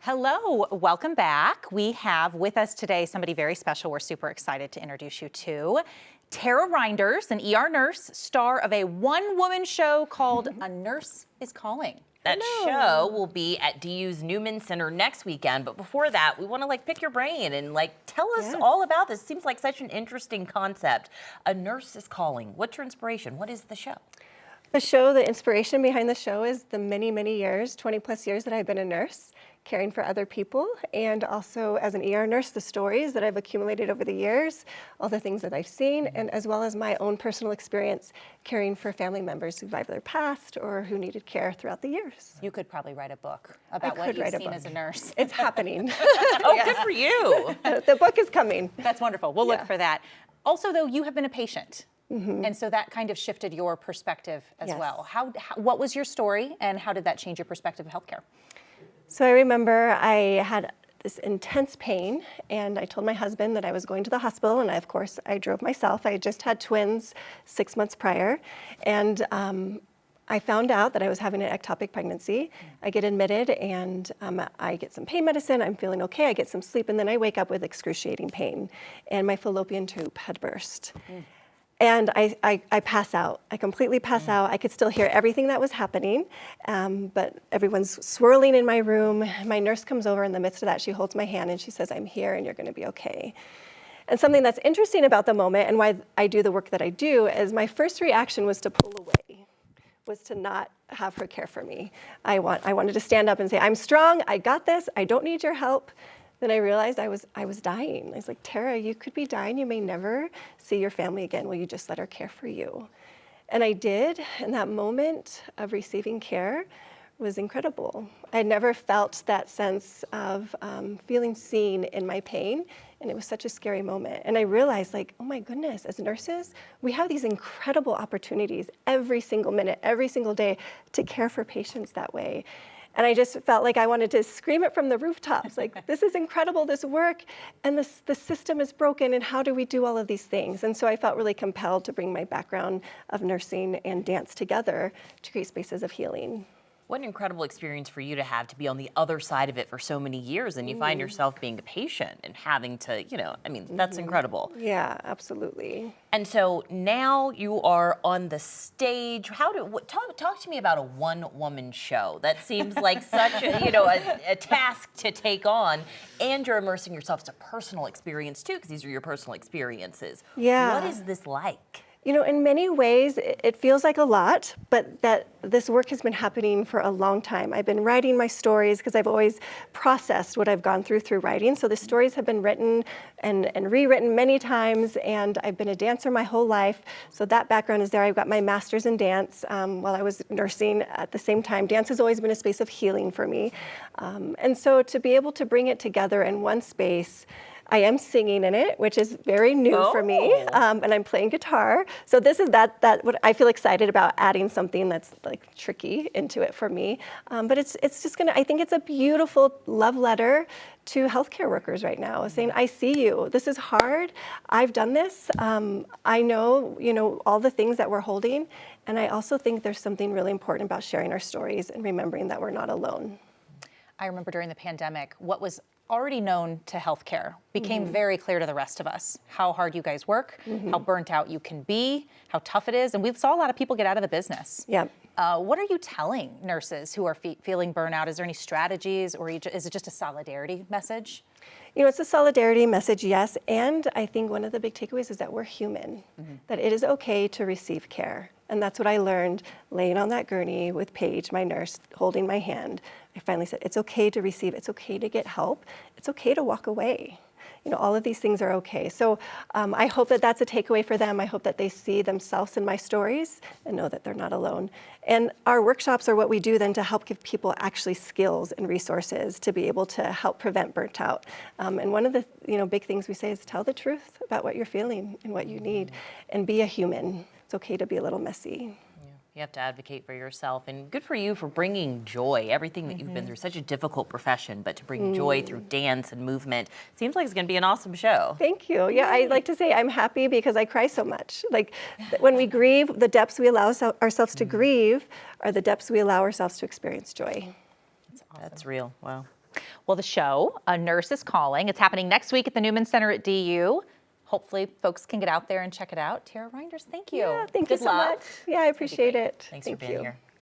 Hello, welcome back. We have with us today somebody very special we're super excited to introduce you to. Tara Rynders, an ER nurse, star of a one-woman show called A Nurse is Calling. That show will be at DU's Newman Center next weekend. But before that, we want to pick your brain and tell us all about this. Seems like such an interesting concept. A Nurse is Calling. What's your inspiration? What is the show? The inspiration behind the show is the many, many years, 20 plus years that I've been a nurse, caring for other people, and also as an ER nurse, the stories that I've accumulated over the years, all the things that I've seen, and as well as my own personal experience caring for family members who've either passed or who needed care throughout the years. You could probably write a book about what you've seen as a nurse. It's happening. Oh, good for you. The book is coming. That's wonderful. We'll look for that. Also, though, you have been a patient. And so that kind of shifted your perspective as well. What was your story and how did that change your perspective of healthcare? So I remember I had this intense pain and I told my husband that I was going to the hospital, and of course I drove myself. I had just had twins 6 months prior, and I found out that I was having an ectopic pregnancy. I get admitted and I get some pain medicine. I'm feeling okay. I get some sleep, and then I wake up with excruciating pain and my fallopian tube had burst. And I pass out. I completely pass out. I could still hear everything that was happening, but everyone's swirling in my room. My nurse comes over in the midst of that. She holds my hand and she says, "I'm here and you're gonna be okay." And something that's interesting about the moment and why I do the work that I do is my first reaction was to pull away, was to not have her care for me. I wanted to stand up and say, "I'm strong, I got this, I don't need your help." Then I realized I was dying. I was like, "Tara, you could be dying. You may never see your family again. Will you just let her care for you?" And I did, and that moment of receiving care was incredible. I never felt that sense of feeling seen in my pain, and it was such a scary moment. And I realized, oh my goodness, as nurses, we have these incredible opportunities every single minute, every single day to care for patients that way. And I just felt like I wanted to scream it from the rooftops, this is incredible, this work, and the system is broken, and how do we do all of these things? And so I felt really compelled to bring my background of nursing and dance together to create spaces of healing. What an incredible experience for you to have to be on the other side of it for so many years, and you find yourself being a patient and having to, that's incredible. Yeah, absolutely. And so now you are on the stage. Talk to me about a one-woman show. That seems like such a task to take on, and you're immersing yourself. It's a personal experience too, because these are your personal experiences. Yeah. What is this like? In many ways, it feels like a lot, but that this work has been happening for a long time. I've been writing my stories because I've always processed what I've gone through writing. So the stories have been written and rewritten many times, and I've been a dancer my whole life. So that background is there. I've got my master's in dance while I was nursing at the same time. Dance has always been a space of healing for me. And so to be able to bring it together in one space, I am singing in it, which is very new for me, and I'm playing guitar. So this is what I feel excited about, adding something that's tricky into it for me. But it's just I think it's a beautiful love letter to healthcare workers right now, saying, "I see you. This is hard. I've done this. I know, all the things that we're holding, and I also think there's something really important about sharing our stories and remembering that we're not alone." I remember during the pandemic, what was already known to healthcare became very clear to the rest of us. How hard you guys work, how burnt out you can be, how tough it is. And we saw a lot of people get out of the business. Yeah. What are you telling nurses who are feeling burnout? Is there any strategies, or is it just a solidarity message? It's a solidarity message, yes. And I think one of the big takeaways is that we're human, that it is okay to receive care. And that's what I learned laying on that gurney with Paige, my nurse, holding my hand. I finally said, it's okay to receive, it's okay to get help, it's okay to walk away. All of these things are okay. So I hope that that's a takeaway for them. I hope that they see themselves in my stories and know that they're not alone. And our workshops are what we do then to help give people actually skills and resources to be able to help prevent burnt out. And one of the big things we say is tell the truth about what you're feeling and what you need, and be a human. It's okay to be a little messy. You have to advocate for yourself, and good for you for bringing joy. Everything that you've been through, such a difficult profession, but to bring joy through dance and movement, seems like it's going to be an awesome show. Thank you. Yeah, I like to say I'm happy because I cry so much. When we grieve, the depths we allow ourselves to grieve are the depths we allow ourselves to experience joy. That's awesome. That's real. Wow. Well, the show, A Nurse is Calling, it's happening next week at the Newman Center at DU. Hopefully folks can get out there and check it out. Tara Rynders, thank you. Yeah, thank you Good so luck. much. Yeah, I appreciate it. Thanks for being here.